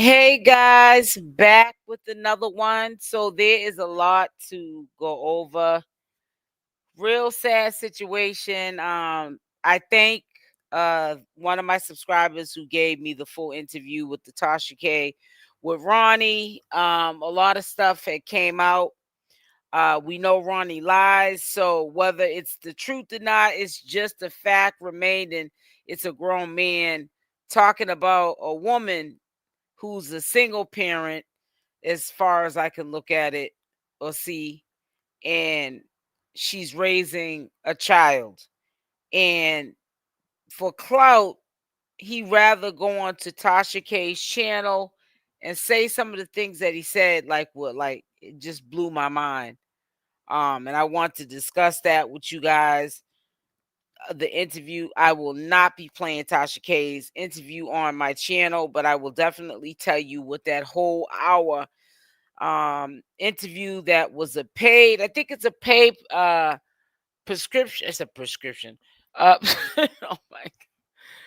Hey guys, back with another one. So there is a lot to go over. Real sad situation. I thank one of my subscribers who gave me the full interview with the Tasha K with Ronnie. A lot of stuff had came out. We know Ronnie lies, so whether it's the truth or not, it's just a fact remained, and it's a grown man talking about a woman who's a single parent, as far as I can look at it or see, and she's raising a child. And for clout, he rather go on to Tasha K's channel and say some of the things that he said, like it just blew my mind. And I want to discuss that with you guys. The interview, I will not be playing Tasha K's interview on my channel, but I will definitely tell you what that whole hour interview that was a paid, I think it's a paid prescription. It's a prescription. Oh my,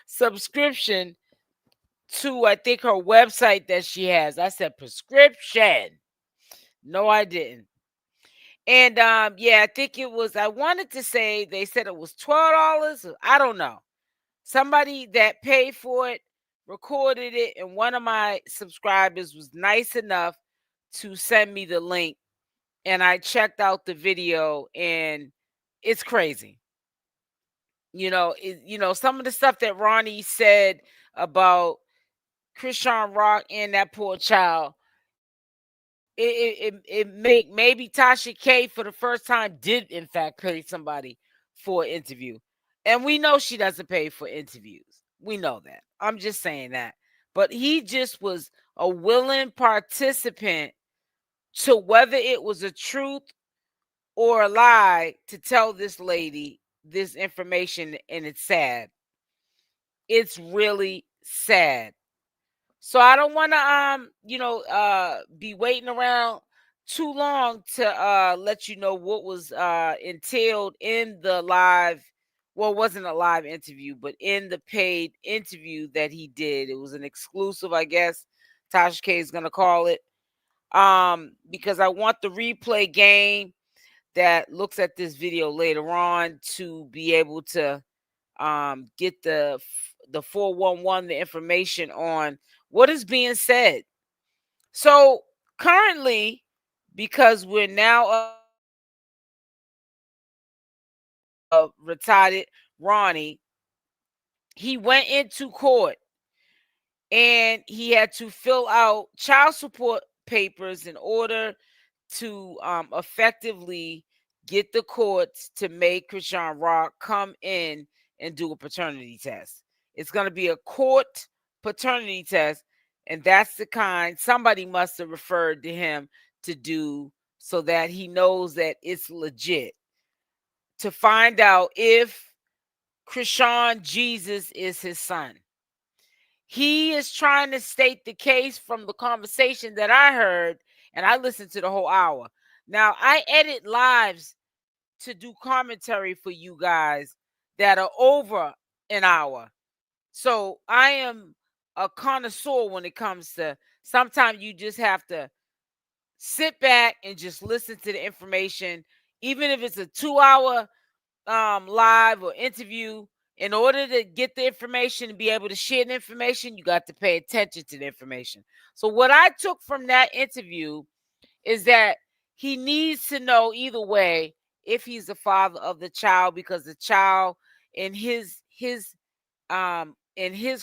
subscription to, I think, her website that she has. I said prescription. No, I didn't. And yeah, I think it was, I wanted to say they said it was $12. I don't know. Somebody that paid for it recorded it, and one of my subscribers was nice enough to send me the link, and I checked out the video, and it's crazy. Some of the stuff that Ronnie said about Chriseanrock and that poor child, it make maybe Tasha K for the first time did in fact pay somebody for an interview. And we know she doesn't pay for interviews. We know that. I'm just saying that. But he just was a willing participant to whether it was a truth or a lie to tell this lady this information, and it's sad. It's really sad. So I don't want to be waiting around too long to let you know what was entailed in the live, well, it wasn't a live interview, but in the paid interview that he did. It was an exclusive, I guess Tasha K is going to call it. Because I want the replay game that looks at this video later on to be able to get the 411, the information on what is being said. So currently, because we're now retired Ronnie, he went into court and he had to fill out child support papers in order to effectively get the courts to make Chriseanrock come in and do a paternity test. It's going to be a court paternity test, and that's the kind somebody must have referred to him to do so that he knows that it's legit, to find out if 𝗪𝗓𝗪𝗔𝗧 is his son. He is trying to state the case from the conversation that I heard, and I listened to the whole hour. Now, I edit lives to do commentary for you guys that are over an hour. So I am a connoisseur when it comes to, sometimes you just have to sit back and just listen to the information, even if it's a 2-hour live or interview. In order to get the information and be able to share the information, you got to pay attention to the information. So what I took from that interview is that he needs to know either way if he's the father of the child, because the child in his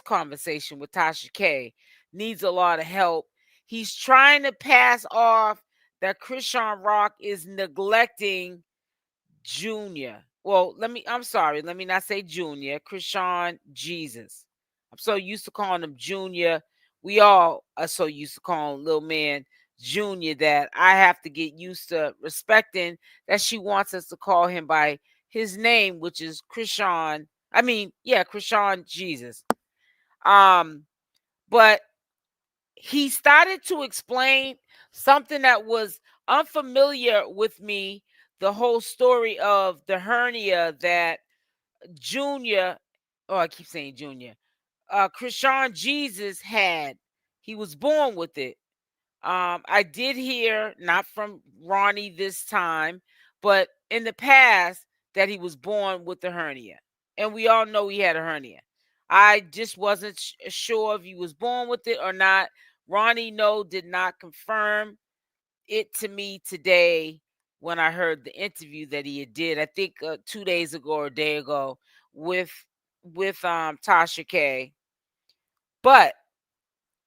conversation with Tasha K needs a lot of help. He's trying to pass off that Chriseanrock is neglecting Junior. Well, let me not say Junior. 𝗪𝗓𝗪𝗧𝗖𝗛. I'm so used to calling him Junior. We all are so used to calling little man Junior that I have to get used to respecting that she wants us to call him by his name, which is 𝗪𝗓𝗪𝗧𝗖𝗛. But he started to explain something that was unfamiliar with me, the whole story of the hernia that Junior, oh, I keep saying Junior, 𝗪𝗓𝗪𝗧𝗖𝗛 had. he was born with it. I did hear, not from Ronnie this time, but in the past, that he was born with the hernia. And we all know he had a hernia. I just wasn't sure if he was born with it or not. Ronnie did not confirm it to me today when I heard the interview that he did. I think 2 days ago or a day ago with Tasha K. But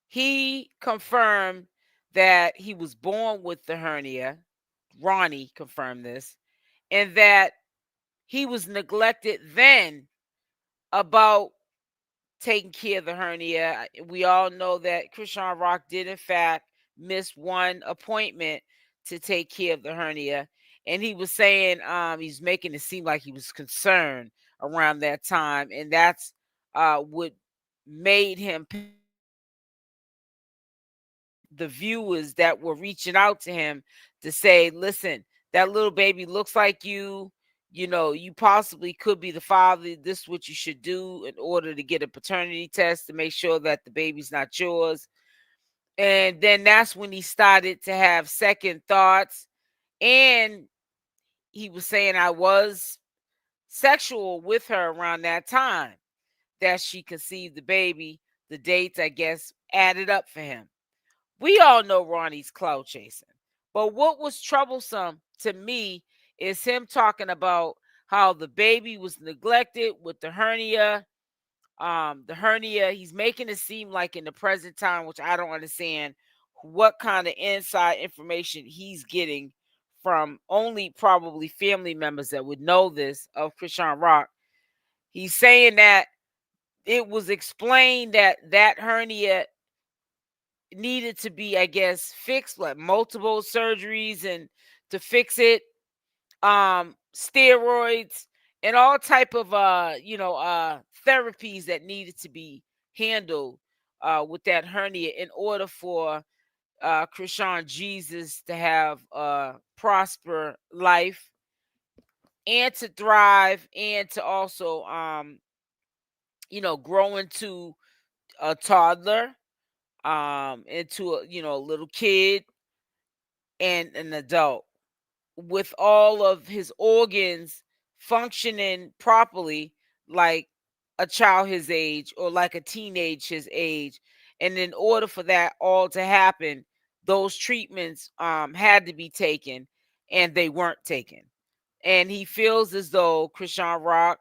he confirmed that he was born with the hernia. Ronnie confirmed this, and that he was neglected then about taking care of the hernia. We all know that Chriseanrock did, in fact, miss one appointment to take care of the hernia. And he was saying he's making it seem like he was concerned around that time. And that's what made him the viewers that were reaching out to him to say, listen, that little baby looks like you. You know, you possibly could be the father. This is what you should do in order to get a paternity test to make sure that the baby's not yours. And then that's when he started to have second thoughts. And he was saying, I was sexual with her around that time that she conceived the baby. The dates, I guess, added up for him. We all know Ronnie's clout chasing. But what was troublesome to me is him talking about how the baby was neglected with the hernia. He's making it seem like in the present time, which I don't understand what kind of inside information he's getting from only probably family members that would know this of Chriseanrock. He's saying that it was explained that that hernia needed to be, I guess, fixed, like multiple surgeries and to fix it, steroids and all type of therapies that needed to be handled with that hernia in order for Chriseanrock to have a prosper life and to thrive and to also grow into a toddler, into a little kid and an adult with all of his organs functioning properly like a child his age or like a teenage his age. And in order for that all to happen, those treatments had to be taken, and they weren't taken. And he feels as though Chriseanrock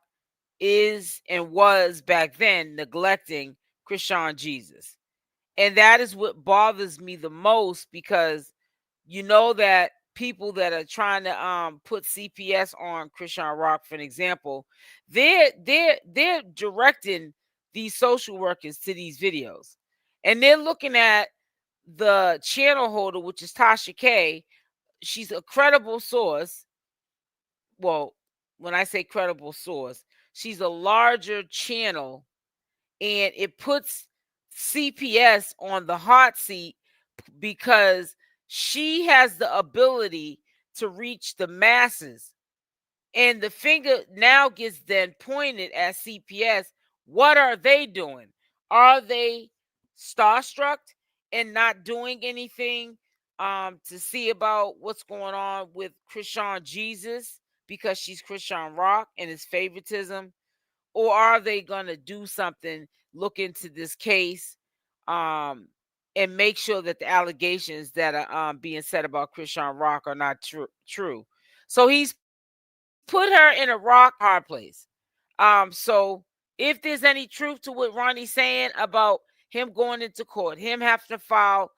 is and was back then neglecting Chriseanrock. And that is what bothers me the most, because you know that people that are trying to put CPS on Chriseanrock, for an example, they're directing these social workers to these videos, and they're looking at the channel holder, which is Tasha K. She's a credible source. Well, when I say credible source, she's a larger channel, and it puts CPS on the hot seat because she has the ability to reach the masses. And the finger now gets then pointed at CPS. What are they doing? Are they starstruck and not doing anything to see about what's going on with Chriseanrock because she's Chriseanrock and his favoritism? Or are they going to do something, look into this case, and make sure that the allegations that are being said about Chriseanrock are not true? So he's put her in a rock hard place. So if there's any truth to what Ronnie's saying about him going into court, him having to file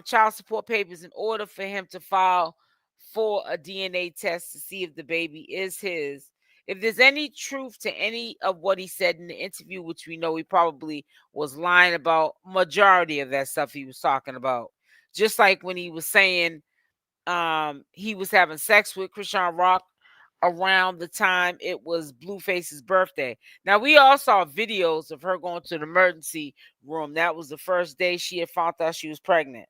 child support papers in order for him to file for a DNA test to see if the baby is his. If there's any truth to any of what he said in the interview, which we know he probably was lying about majority of that stuff he was talking about, just like when he was saying he was having sex with Chriseanrock around the time it was Blueface's birthday. Now, we all saw videos of her going to the emergency room. That was the first day she had found out she was pregnant.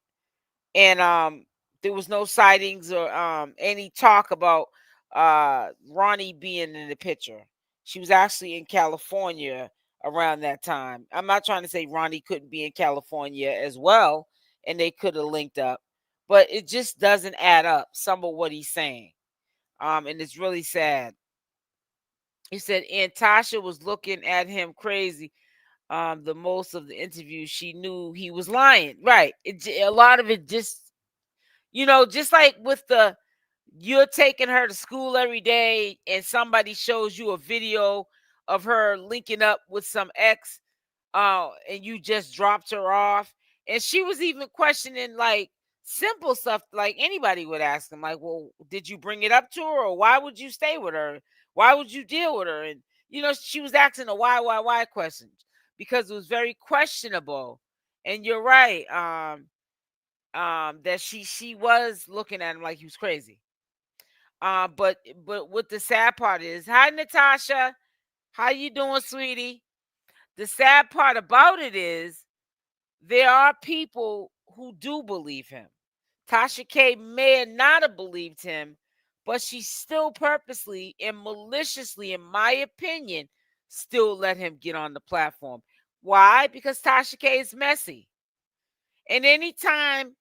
And there was no sightings or any talk about Ronnie being in the picture. She was actually in California around that time. I'm not trying to say Ronnie couldn't be in California as well and they could have linked up, but it just doesn't add up, some of what he's saying. And it's really sad. He said, and Tasha was looking at him crazy. The most of the interview, she knew he was lying. Right. A lot of it just, just like with you're taking her to school every day and somebody shows you a video of her linking up with some ex, and you just dropped her off. And she was even questioning like simple stuff like anybody would ask him, like, well, did you bring it up to her, or why would you stay with her? Why would you deal with her? And she was asking the why questions because it was very questionable. And you're right, that she was looking at him like he was crazy. But what the sad part is, hi Natasha, how you doing, sweetie? The sad part about it is there are people who do believe him. Tasha K may not have believed him, but she still purposely and maliciously, in my opinion, still let him get on the platform. Why? Because Tasha K is messy. And anytime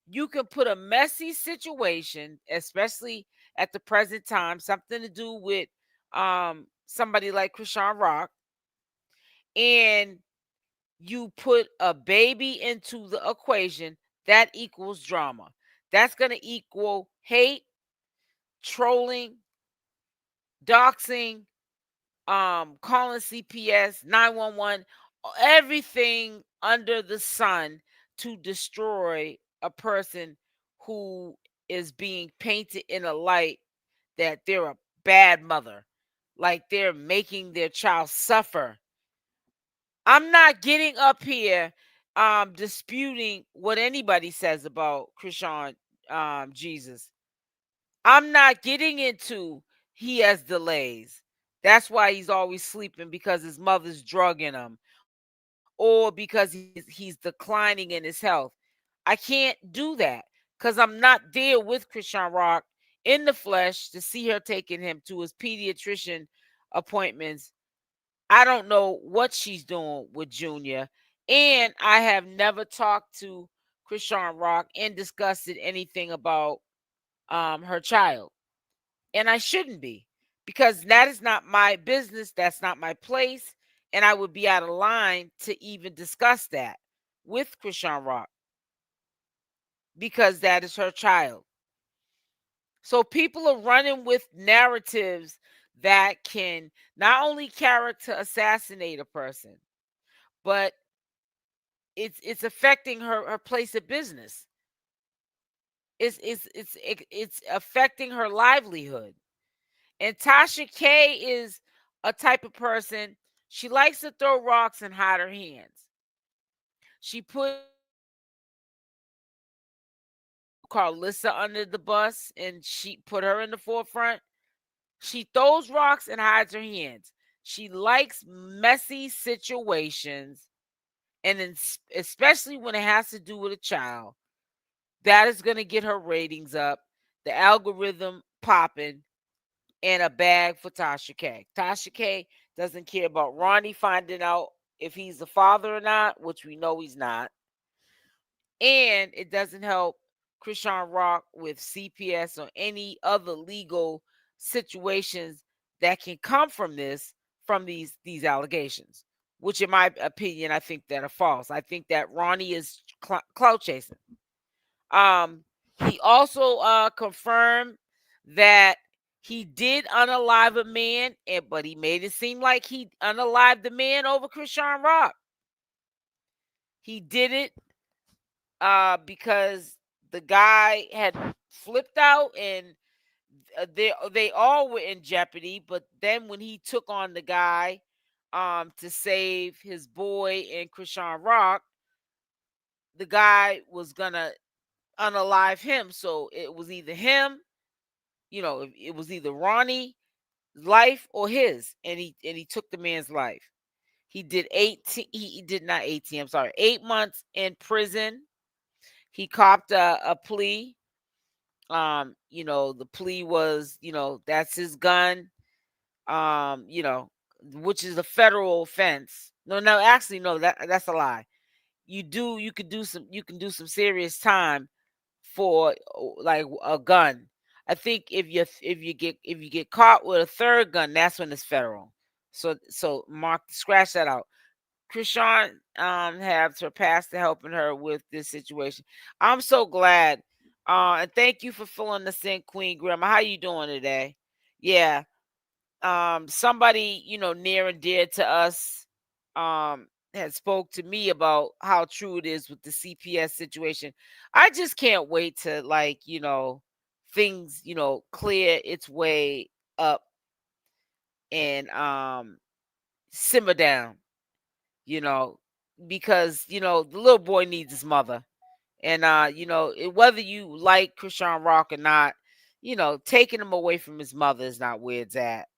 you can put a messy situation, especially at the present time, something to do with somebody like Chriseanrock, and you put a baby into the equation, that equals drama. That's going to equal hate, trolling, doxing, calling CPS, 911, everything under the sun to destroy a person who is being painted in a light that they're a bad mother, like they're making their child suffer. I'm not getting up here disputing what anybody says about Chrisean Jesus. I'm not getting into he has delays. That's why he's always sleeping, because his mother's drugging him, or because he's declining in his health. I can't do that because I'm not there with Chriseanrock in the flesh to see her taking him to his pediatrician appointments. I don't know what she's doing with Junior. And I have never talked to Chriseanrock and discussed anything about her child. And I shouldn't be, because that is not my business. That's not my place. And I would be out of line to even discuss that with Chriseanrock, because that is her child. So people are running with narratives that can not only character assassinate a person, but it's affecting her place of business. It's affecting her livelihood. And Tasha K is a type of person, she likes to throw rocks and hide her hands. She put 𝗪𝗛𝗪𝗪 under the bus and she put her in the forefront. She throws rocks and hides her hands. She likes messy situations, and especially when it has to do with a child. That is going to get her ratings up, the algorithm popping, and a bag for Tasha K. Tasha K doesn't care about Ronnie finding out if he's the father or not, which we know he's not. And it doesn't help Chriseanrock with CPS or any other legal situations that can come from these allegations, which in my opinion, I think that are false. I think that Ronnie is clout chasing. He also confirmed that he did unalive a man, but he made it seem like he unalived the man over Chriseanrock. He did it because the guy had flipped out, and they all were in jeopardy. But then when he took on the guy to save his boy and Chriseanrock, the guy was gonna unalive him. So it was either him, it was either Ronnie's life or his, and he took the man's life. He did 18. He did not 18. I'm sorry, 8 months in prison. He copped a plea. The plea was, that's his gun. which is a federal offense. No, actually, no, that's a lie. You can do some serious time for like a gun. I think if you get caught with a third gun, that's when it's federal. So Mark, scratch that out. Chrisean have surpassed to helping her with this situation. I'm so glad. And thank you for filling us in, Queen Grandma. How you doing today? Yeah. Somebody, near and dear to us, had spoke to me about how true it is with the CPS situation. I just can't wait to, like, things, clear its way up and simmer down, you know, because, the little boy needs his mother. And whether you like Chriseanrock or not, taking him away from his mother is not where it's at.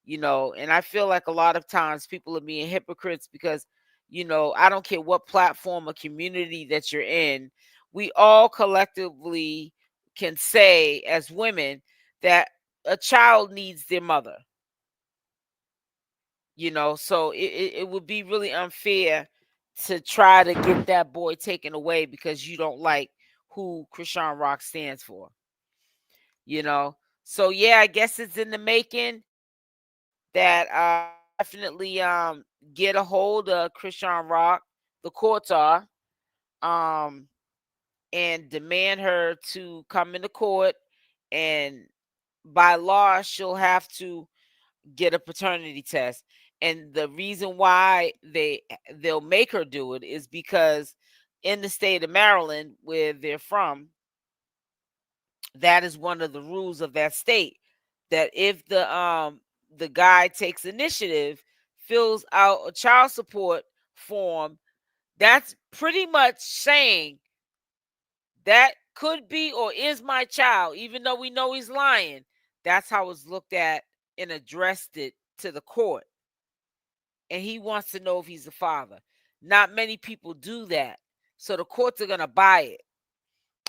And I feel like a lot of times people are being hypocrites because, I don't care what platform or community that you're in, we all collectively can say as women that a child needs their mother. So it would be really unfair to try to get that boy taken away because you don't like who Chriseanrock stands for. So yeah, I guess it's in the making that definitely get a hold of Chriseanrock, the courts are, um, and demand her to come into court, and by law she'll have to get a paternity test. And the reason why they'll make her do it is because in the state of Maryland, where they're from, that is one of the rules of that state, that if the guy takes initiative, fills out a child support form, that's pretty much saying that could be or is my child, even though we know he's lying. That's how it's looked at and addressed it to the court. And he wants to know if he's the father. Not many people do that. So the courts are going to buy it.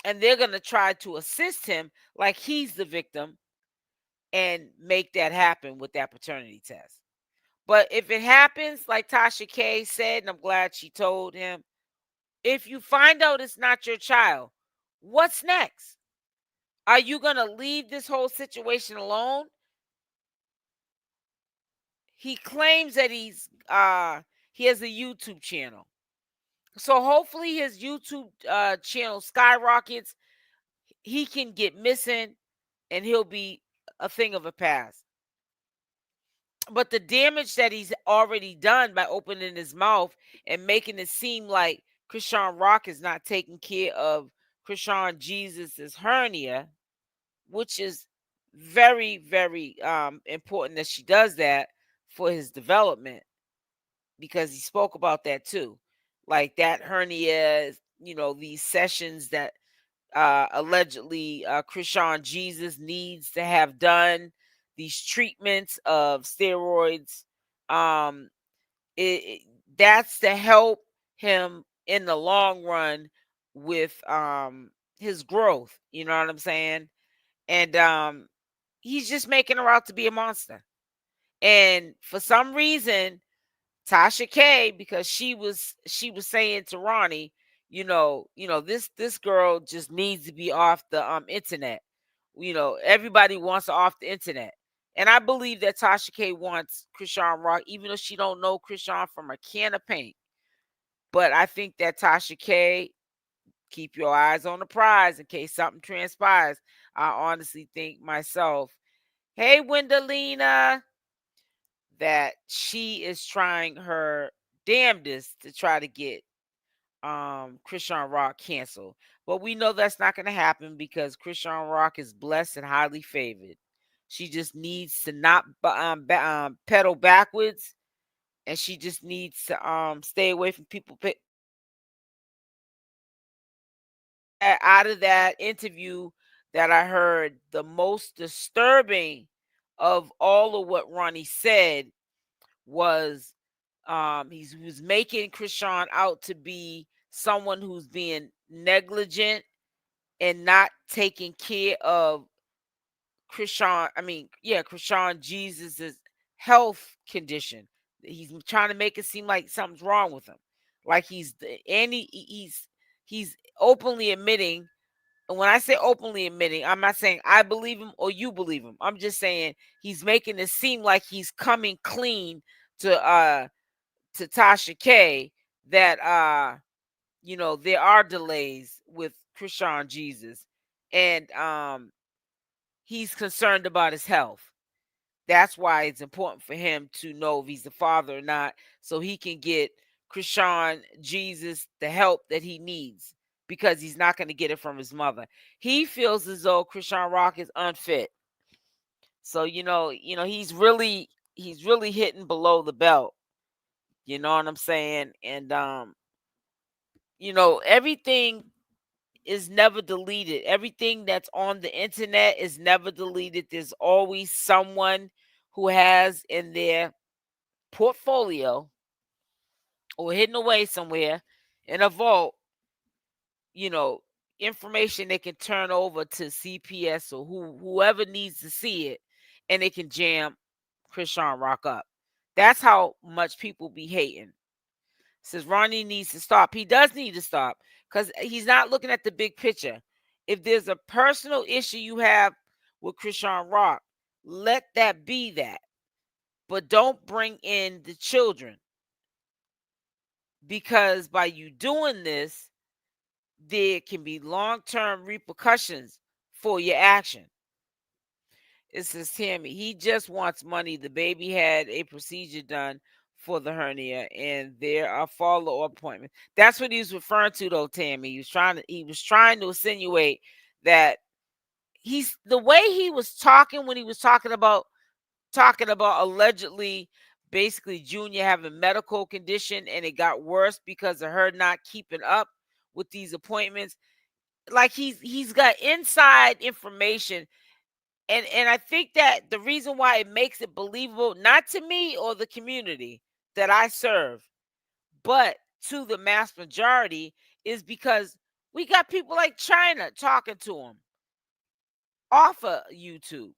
And they're going to try to assist him like he's the victim and make that happen with that paternity test. But if it happens, like Tasha K said, and I'm glad she told him, if you find out it's not your child, what's next? Are you going to leave this whole situation alone? He claims that he has a YouTube channel. So hopefully his YouTube channel skyrockets. He can get missing and he'll be a thing of a past. But the damage that he's already done by opening his mouth and making it seem like Chriseanrock is not taking care of 𝗪𝗓𝗪𝗔𝗧 hernia, which is very, very important that she does that for his development, because he spoke about that too. Like that hernia, these sessions that allegedly 𝗪𝗓𝗪𝗔𝗧 needs to have done, these treatments of steroids. Um, it that's to help him in the long run with his growth. You know what I'm saying? And he's just making her out to be a monster. And for some reason, Tasha K, because she was saying to Ronnie, this girl just needs to be off the internet. Everybody wants her off the internet. And I believe that Tasha K wants Chriseanrock, even though she don't know Chrisean from a can of paint. But I think that Tasha K, keep your eyes on the prize in case something transpires. I honestly think myself, hey, Wendelina, that she is trying her damnedest to try to get Chriseanrock canceled. But we know that's not going to happen because Chriseanrock is blessed and highly favored. She just needs to not pedal backwards, and she just needs to stay away from people. Out of that interview that I heard, the most disturbing of all of what Ronnie said was he was making Chrisean out to be someone who's being negligent and not taking care of 𝗪𝗓𝗪𝗔𝗧's health condition. He's trying to make it seem like something's wrong with him. Like he's openly admitting. And when I say openly admitting, I'm not saying I believe him or you believe him. I'm just saying he's making it seem like he's coming clean to Tasha K that there are delays with Chriseanrock, and he's concerned about his health. That's why it's important for him to know if he's the father or not, so he can get Chriseanrock the help that he needs, because he's not going to get it from his mother. He feels as though Chriseanrock is unfit. So he's really hitting below the belt. You know what I'm saying? And everything is never deleted. Everything that's on the internet is never deleted. There's always someone who has in their portfolio or hidden away somewhere in a vault, information they can turn over to CPS or whoever needs to see it, and they can jam Chriseanrock up. That's how much people be hating. Says Ronnie needs to stop. He does need to stop, because he's not looking at the big picture. If there's a personal issue you have with Chriseanrock, let that be that. But don't bring in the children, because by you doing this, there can be long-term repercussions for your action. It says Tammy, he just wants money. The baby had a procedure done for the hernia, and there are follow-up appointments. That's what he was referring to, though, Tammy. He was trying to insinuate that the way he was talking when he was talking about allegedly, basically Junior having medical condition, and it got worse because of her not keeping up with these appointments. Like he's got inside information. And I think that the reason why it makes it believable, not to me or the community that I serve, but to the mass majority, is because we got people like China talking to him off of YouTube.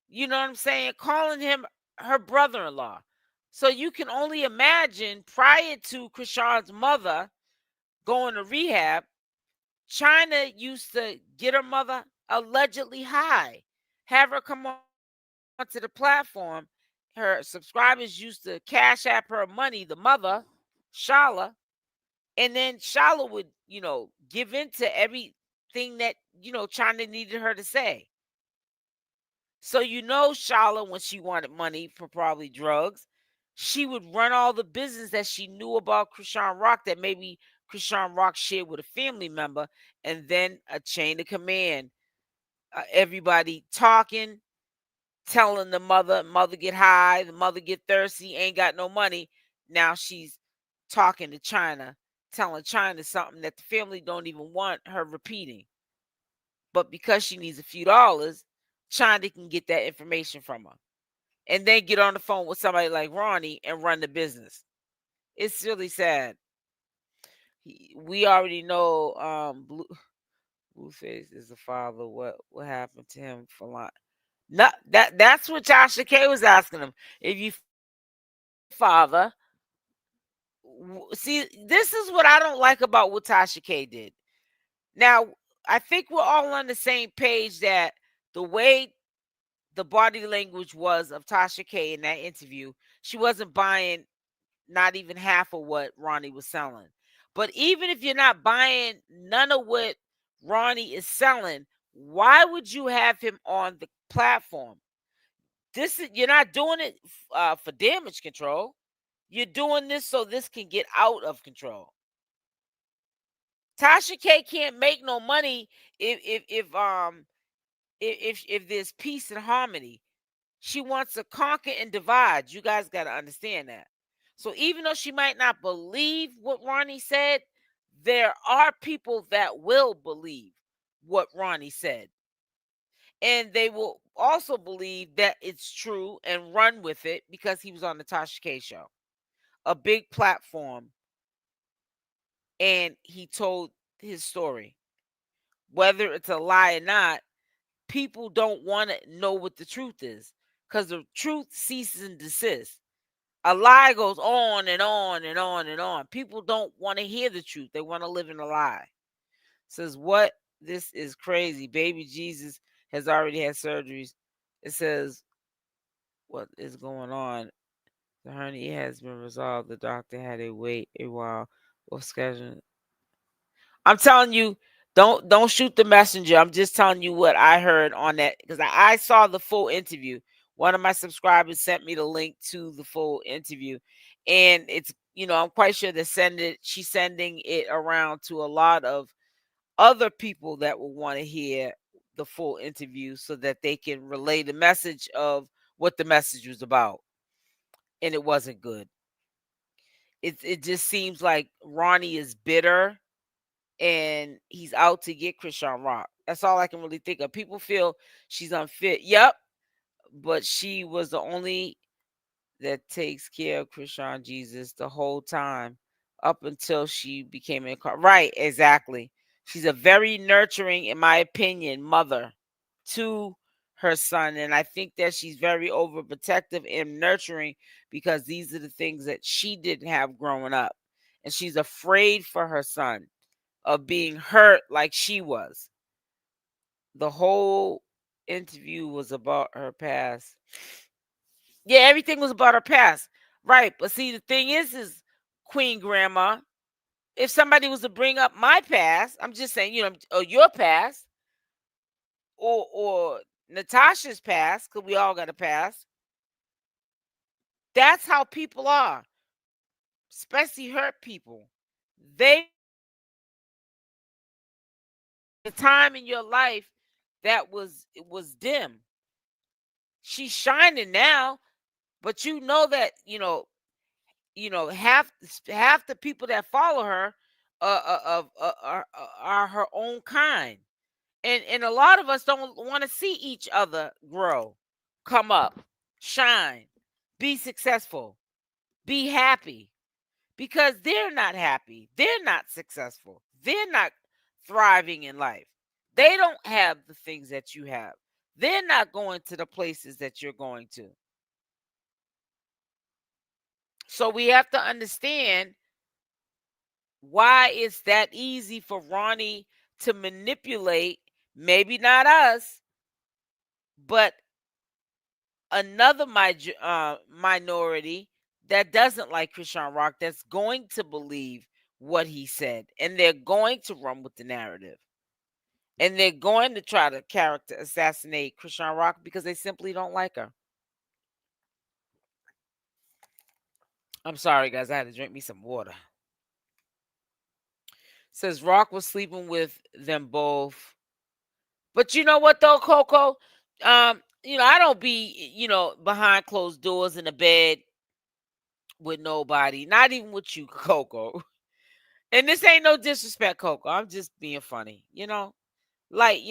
You know what I'm saying? Calling him her brother-in-law. So you can only imagine, prior to Chrisean's mother going to rehab, China used to get her mother allegedly high, have her come onto the platform. Her subscribers used to cash app her money, the mother, Shala, and then Shala would, give in to everything that, China needed her to say. So Shala, when she wanted money for probably drugs, she would run all the business that she knew about Chriseanrock that maybe Chriseanrock shared with a family member, and then a chain of command. Everybody talking, telling the mother get high, the mother get thirsty, ain't got no money. Now she's talking to China, telling China something that the family don't even want her repeating. But because she needs a few dollars, China can get that information from her, and then get on the phone with somebody like Ronnie and run the business. It's really sad. We already know Blueface is the father. What happened to him for life? Not that's what Tasha K was asking him. If you father, see, this is what I don't like about what Tasha K did. Now, I think we're all on the same page that the way the body language was of Tasha K in that interview, she wasn't buying not even half of what Ronnie was selling. But even if you're not buying none of what Ronnie is selling, why would you have him on the platform? You're not doing it for damage control. You're doing this so this can get out of control. Tasha K can't make no money if there's peace and harmony. She wants to conquer and divide. You guys got to understand that. So even though she might not believe what Ronnie said, there are people that will believe what Ronnie said. And they will also believe that it's true and run with it because he was on the Tasha K show, a big platform, and he told his story. Whether it's a lie or not, people don't want to know what the truth is. because the truth ceases and desists. A lie goes on and on and on and on. People don't want to hear the truth. They want to live in a lie. Says, what? This is crazy. Baby Jesus has already had surgeries. It says, what is going on? The hernia has been resolved. The doctor had to wait a while for scheduling. I'm telling you, don't shoot the messenger. I'm just telling you what I heard on that, because I saw the full interview. One of my subscribers sent me the link to the full interview, and it's, I'm quite sure she's sending it around to a lot of other people that will want to hear the full interview so that they can relay the message of what the message was about. And it wasn't good. It just seems like Ronnie is bitter and he's out to get Chriseanrock. That's all I can really think of. People feel she's unfit. Yep. But she was the only that takes care of ChriseanJesus the whole time up until she became right, exactly. She's a very nurturing, in my opinion, mother to her son. And I think that she's very overprotective and nurturing because these are the things that she didn't have growing up. And she's afraid for her son of being hurt like she was. The whole interview was about her past. Yeah, everything was about her past. Right. But see, the thing is Queen Grandma, if somebody was to bring up my past, I'm just saying, or your past, or Natasha's past, because we all got a past. That's how people are, especially hurt people. They, the time in your life that it was dim. She's shining now, but you know that half the people that follow her are her own kind, and a lot of us don't want to see each other grow, come up, shine, be successful, be happy, because they're not happy, they're not successful, they're not thriving in life. They don't have the things that you have. They're not going to the places that you're going to. So we have to understand why it's that easy for Ronnie to manipulate, maybe not us, but another minority that doesn't like Chriseanrock, that's going to believe what he said, and they're going to run with the narrative. And they're going to try to character assassinate Chriseanrock because they simply don't like her. I'm sorry, guys. I had to drink me some water. Says Rock was sleeping with them both. But you know what, though, Coco? I don't be, behind closed doors in the bed with nobody. Not even with you, Coco. And this ain't no disrespect, Coco. I'm just being funny, like,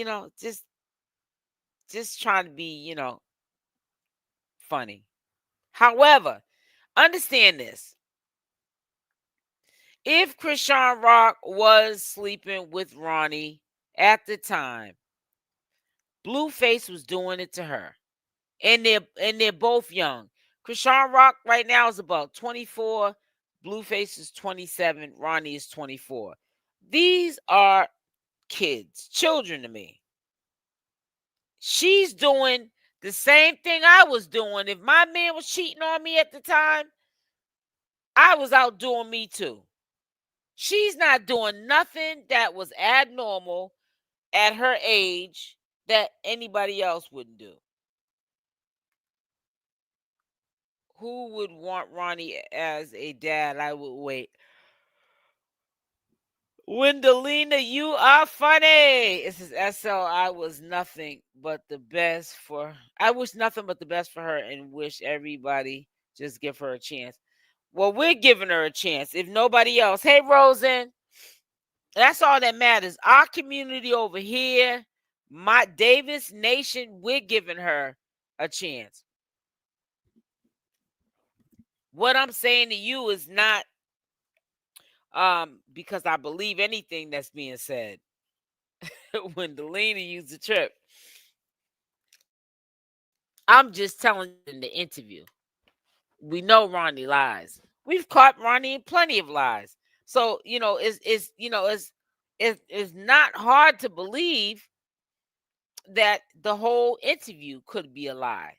just trying to be, funny. However, understand this. If Chriseanrock was sleeping with Ronnie at the time, Blueface was doing it to her. And they're both young. Chriseanrock right now is about 24. Blueface is 27. Ronnie is 24. These are kids, children to me. She's doing the same thing I was doing. If my man was cheating on me at the time, I was out doing me too. She's not doing nothing that was abnormal at her age that anybody else wouldn't do. Who would want Ronnie as a dad? I would wait. Wendelina, you are funny. It says SL, I wish nothing but the best for her and wish everybody just give her a chance. Well, we're giving her a chance. If nobody else. Hey, Rosen. That's all that matters. Our community over here, my Davis Nation, we're giving her a chance. What I'm saying to you is not because I believe anything that's being said. When Delina used the trip. I'm just telling you in the interview. We know Ronnie lies. We've caught Ronnie in plenty of lies. So, it's not hard to believe that the whole interview could be a lie.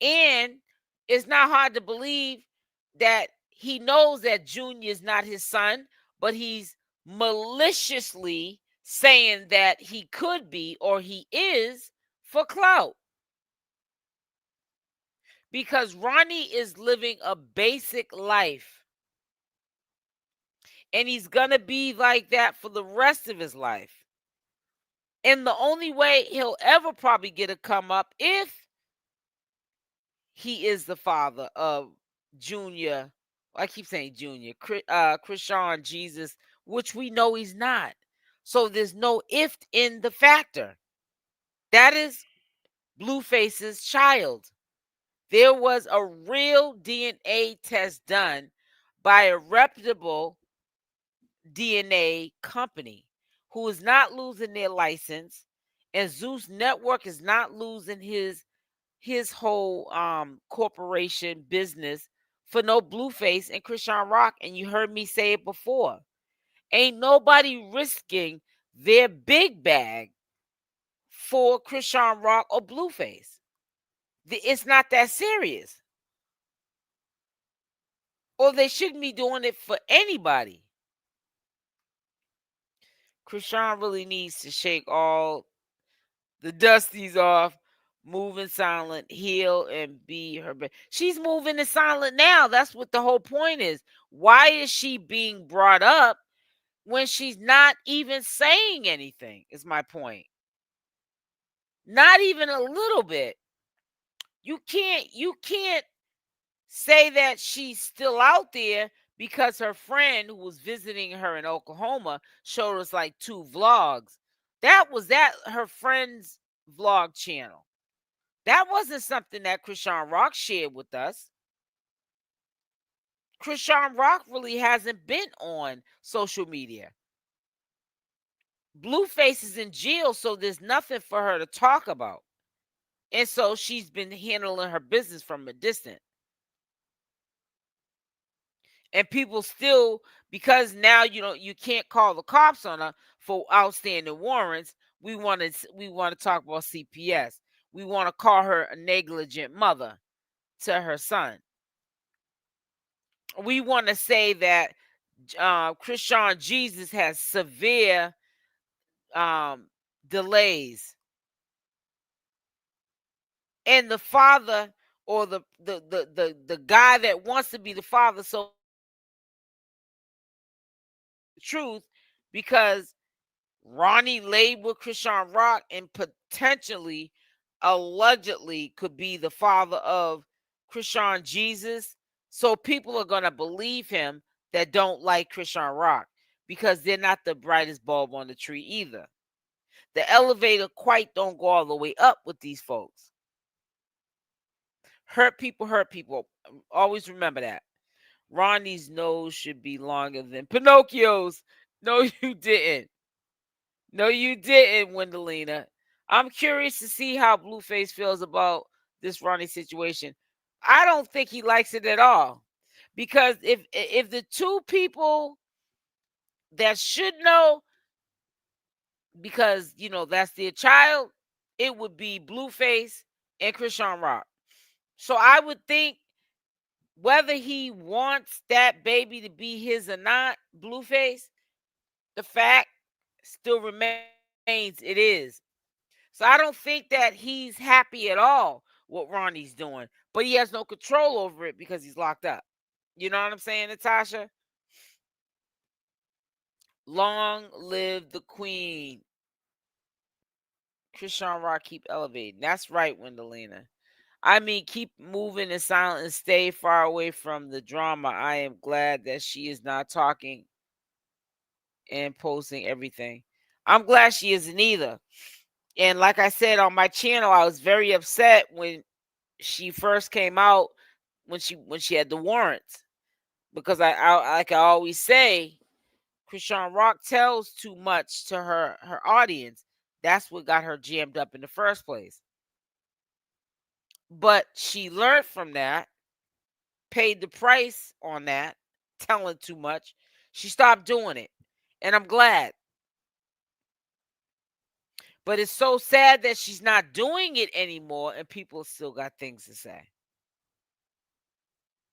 And it's not hard to believe that he knows that Junior is not his son, but he's maliciously saying that he could be or he is for clout. Because Ronnie is living a basic life. And he's going to be like that for the rest of his life. And the only way he'll ever probably get a come up if he is the father of Junior. I keep saying Junior, Chriseanrock, which we know he's not. So there's no if in the factor. That is Blueface's child. There was a real DNA test done by a reputable DNA company who is not losing their license, and Zeus Network is not losing his whole corporation business for no Blueface and Chriseanrock. And you heard me say it before. Ain't nobody risking their big bag for Chriseanrock or Blueface. It's not that serious. Or they shouldn't be doing it for anybody. Chrisean really needs to shake all the dusties off, moving silent, heal, and be her best. She's moving in silent now. That's what the whole point is. Why is she being brought up when she's not even saying anything? Is my point. Not even a little bit. You can't say that she's still out there because her friend who was visiting her in Oklahoma showed us like 2 vlogs. That was her friend's vlog channel. That wasn't something that Chriseanrock shared with us. Chriseanrock really hasn't been on social media. Blueface is in jail, so there's nothing for her to talk about. And so she's been handling her business from a distance. And people still, because now you can't call the cops on her for outstanding warrants. We want to talk about CPS. We want to call her a negligent mother to her son. We want to say that Chriseanrock has severe delays, and the father or the guy that wants to be the father, so the truth, because Ronnie laid with Chriseanrock and potentially, allegedly, could be the father of Chriseanrock. So people are gonna believe him that don't like Chriseanrock because they're not the brightest bulb on the tree either. The elevator quite don't go all the way up with these folks. Hurt people hurt people. Always remember that. Ronnie's nose should be longer than Pinocchio's. No, you didn't. No, you didn't, Wendelina. I'm curious to see how Blueface feels about this Ronnie situation. I don't think he likes it at all. Because if the 2 people that should know, because that's their child, it would be Blueface and Chriseanrock. So I would think whether he wants that baby to be his or not, Blueface, the fact still remains it is. So I don't think that he's happy at all what Ronnie's doing, but he has no control over it because he's locked up. You know what I'm saying, Natasha? Long live the queen. Chriseanrock keep elevating. That's right, Wendelina. I mean, keep moving in silence and stay far away from the drama. I am glad that she is not talking and posting everything. I'm glad she isn't either. And like I said on my channel, I was very upset when she first came out, when she had the warrants, because I like I always say, Chriseanrock tells too much to her audience. That's what got her jammed up in the first place. But she learned from that, paid the price on that, telling too much. She stopped doing it. And I'm glad. But it's so sad that she's not doing it anymore and people still got things to say.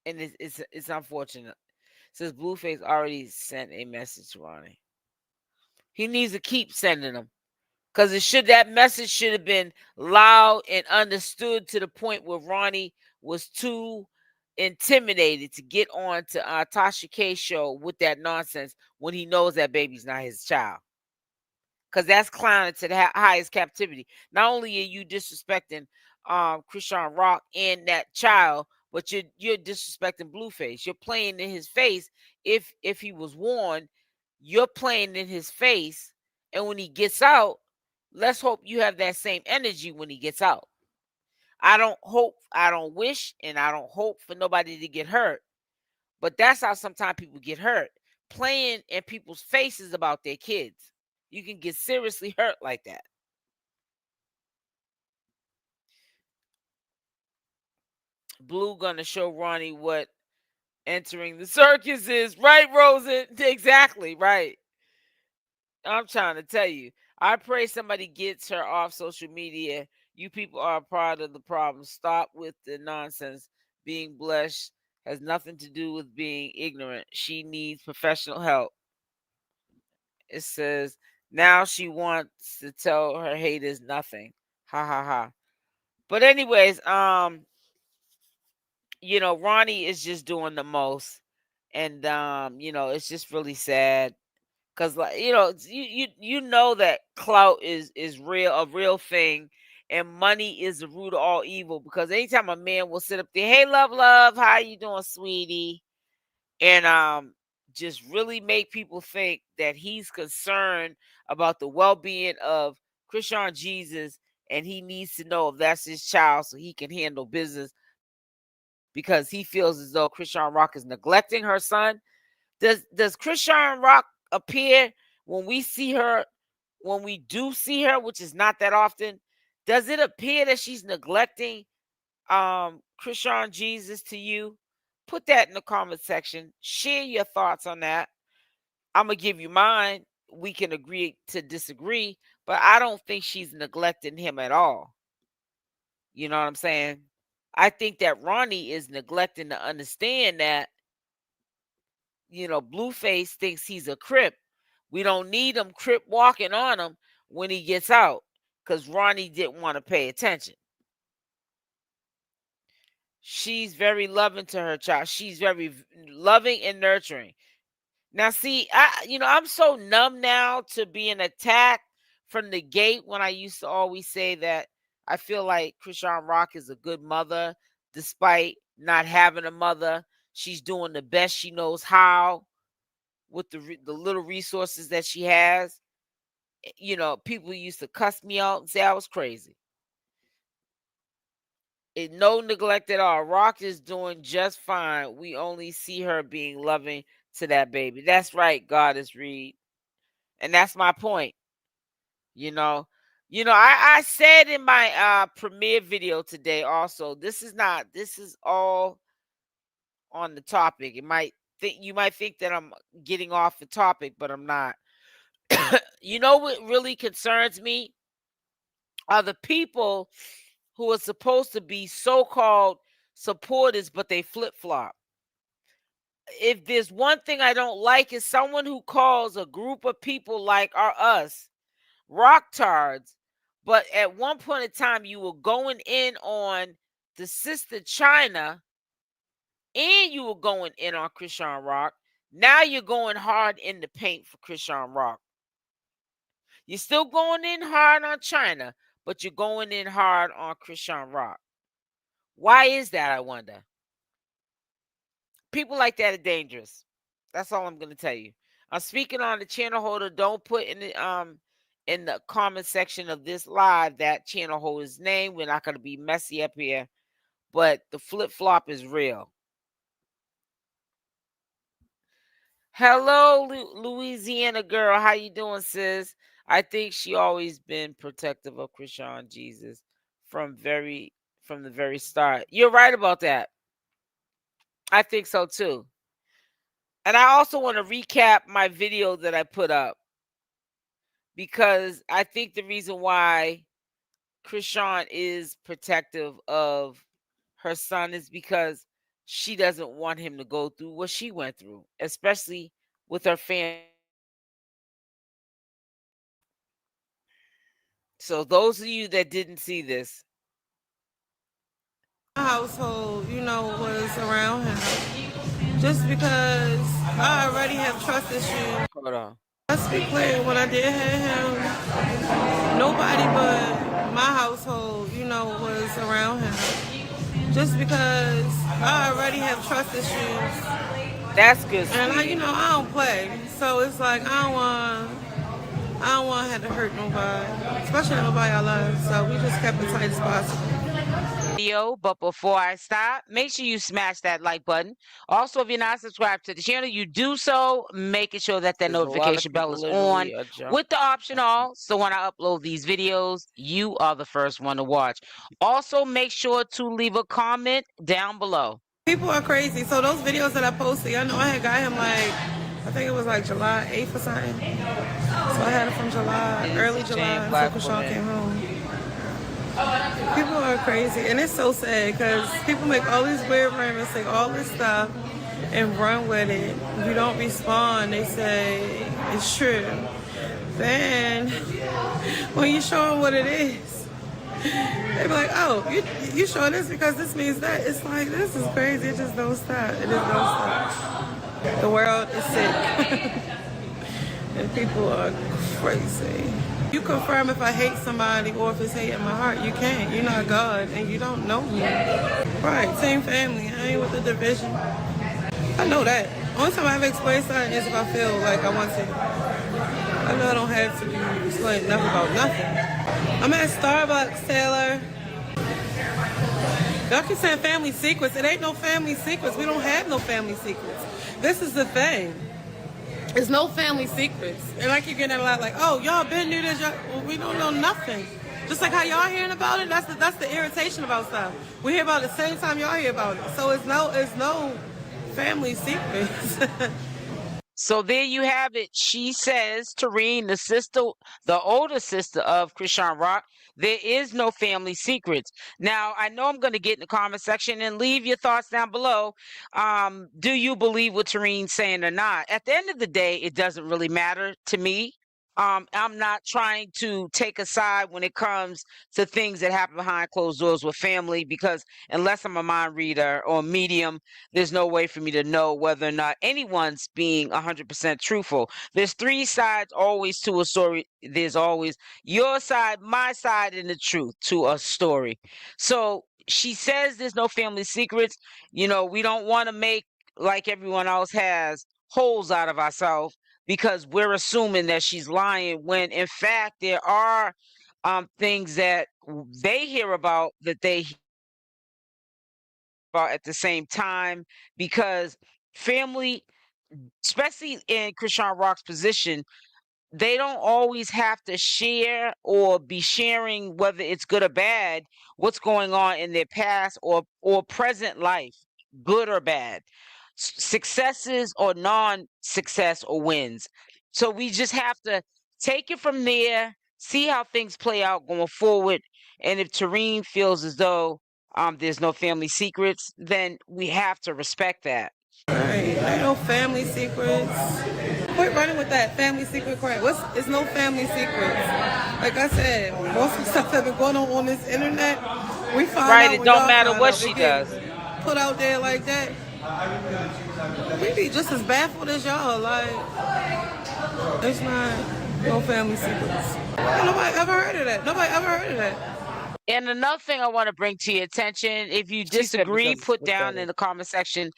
And it's unfortunate. Says Blueface already sent a message to Ronnie. He needs to keep sending them. Because that message should have been loud and understood to the point where Ronnie was too intimidated to get on to Tasha K's show with that nonsense when he knows that baby's not his child. Because that's clowning to the highest captivity. Not only are you disrespecting Chriseanrock and that child, but you're disrespecting Blueface. You're playing in his face. If he was warned, you're playing in his face, and when he gets out, let's hope you have that same energy when he gets out. I don't wish, and I don't hope for nobody to get hurt. But that's how sometimes people get hurt. Playing in people's faces about their kids. You can get seriously hurt like that. Blue gonna show Ronnie what entering the circus is. Right, Rosen? Exactly, right. I'm trying to tell you. I pray somebody gets her off social media. You people are a part of the problem. Stop with the nonsense. Being blessed has nothing to do with being ignorant. She needs professional help. It says, now she wants to tell her haters nothing. Ha ha ha. But anyways, Ronnie is just doing the most. And it's just really sad. Cause like you know that clout is real, a real thing, and money is the root of all evil. Because anytime a man will sit up there, hey love, how you doing, sweetie, and just really make people think that he's concerned about the well-being of Chriseanrock, and he needs to know if that's his child so he can handle business because he feels as though Chriseanrock is neglecting her son. Does Chriseanrock appear when we see her, when we do see her, which is not that often? Does it appear that she's neglecting Chriseanrock to you? Put that in the comment section. Share your thoughts on that. I'm gonna give you mine. We can agree to disagree, but I don't think she's neglecting him at all. You know what I'm saying? I think that Ronnie is neglecting to understand that Blueface thinks he's a Crip. We don't need him Crip walking on him when he gets out because Ronnie didn't want to pay attention. She's very loving to her child. She's very loving and nurturing. Now, see, I'm so numb now to being attacked from the gate when I used to always say that I feel like Chriseanrock is a good mother despite not having a mother. She's doing the best she knows how with the little resources that she has. People used to cuss me out and say I was crazy. No neglect at all. Rock is doing just fine. We only see her being loving to that baby. That's right, Goddess Reed. And that's my point. I said in my premiere video today also, this is all on the topic. You might think that I'm getting off the topic, but I'm not. You know what really concerns me are the people who are supposed to be so-called supporters, but they flip-flop. If there's one thing I don't like is someone who calls a group of people like us rocktards, but at one point in time you were going in on the sister China and you were going in on Chriseanrock. Now you're going hard in the paint for Chriseanrock. You're still going in hard on China, but you're going in hard on Chriseanrock. Why is that, I wonder? People like that are dangerous. That's all I'm going to tell you. I'm speaking on the channel holder. Don't put in the comment section of this live that channel holder's name. We're not going to be messy up here, but the flip-flop is real. Hello, Louisiana girl. How you doing, sis? I think she always been protective of Chriseanrock from very from the very start. You're right about that. I think so too. And I also want to recap my video that I put up, because I think the reason why Chrisean is protective of her son is because she doesn't want him to go through what she went through, especially with her family. So those of you that didn't see this, my household, was around him. Just because I already have trust issues. hold on. Let's be clear, when I did have him, nobody but my household, was around him. Just because I already have trust issues. That's good. And I don't play. So it's like I don't want to have to hurt nobody, especially nobody I love. So we just kept it tight as possible. But before I stop, make sure you smash that like button. Also, if you're not subscribed to the channel, you do so, making sure that notification bell is on with the option all, so when I upload these videos, you are the first one to watch. Also, make sure to leave a comment down below. People are crazy. So those videos that I posted, I know I had got him I think it was July 8th or something. So I had him from early July until Chrisean came home. People are crazy, and it's so sad because people make all these weird rumors, say all this stuff, and run with it. If you don't respond, they say it's true. Then, when you show them what it is, they be like, "Oh, you show this because this means that." It's like, this is crazy. It just don't stop. It just don't stop. The world is sick, and people are crazy. You confirm if I hate somebody or if it's hate in my heart. You can't. You're not God, and you don't know me. Right, same family. I ain't with the division. I know that. Only time I ever explain something is if I feel like I want to. I know I don't have to explain nothing about nothing. I'm at Starbucks, Taylor. Y'all keep saying family secrets. It ain't no family secrets. We don't have no family secrets. This is the thing. There's no family secrets. And I keep getting a lot like, oh, y'all been knew this. Well, we don't know nothing. Just like how y'all hearing about it, that's the irritation about stuff. We hear about it the same time y'all hear about it. So it's no family secrets. So there you have it. She says, Tareen, the older sister of Chriseanrock, there is no family secrets. Now, I know I'm going to get in the comment section and leave your thoughts down below. Do you believe what Tareen's saying or not? At the end of the day, it doesn't really matter to me. I'm not trying to take a side when it comes to things that happen behind closed doors with family, because unless I'm a mind reader or medium, there's no way for me to know whether or not anyone's being 100% truthful. There's three sides always to a story. There's always your side, my side, and the truth to a story. So she says there's no family secrets. We don't want to make, like everyone else has, holes out of ourselves, because we're assuming that she's lying, when in fact there are things that they hear about that they hear about at the same time, because family, especially in Chriseanrock's position, they don't always have to share or be sharing, whether it's good or bad, what's going on in their past or present life, good or bad, successes or non-success or wins. So we just have to take it from there, see how things play out going forward. And if Tareen feels as though there's no family secrets, then we have to respect that. Right, ain't no family secrets. Quit running with that family secret crap. It's no family secrets. Like I said, most of the stuff that been going on this internet, we find right, out. It don't matter what she does. Put out there like that. We be just as baffled as y'all. Like, it's not no family secrets. Nobody ever heard of that. Nobody ever heard of that. And another thing I want to bring to your attention, if you disagree, put down in the comment section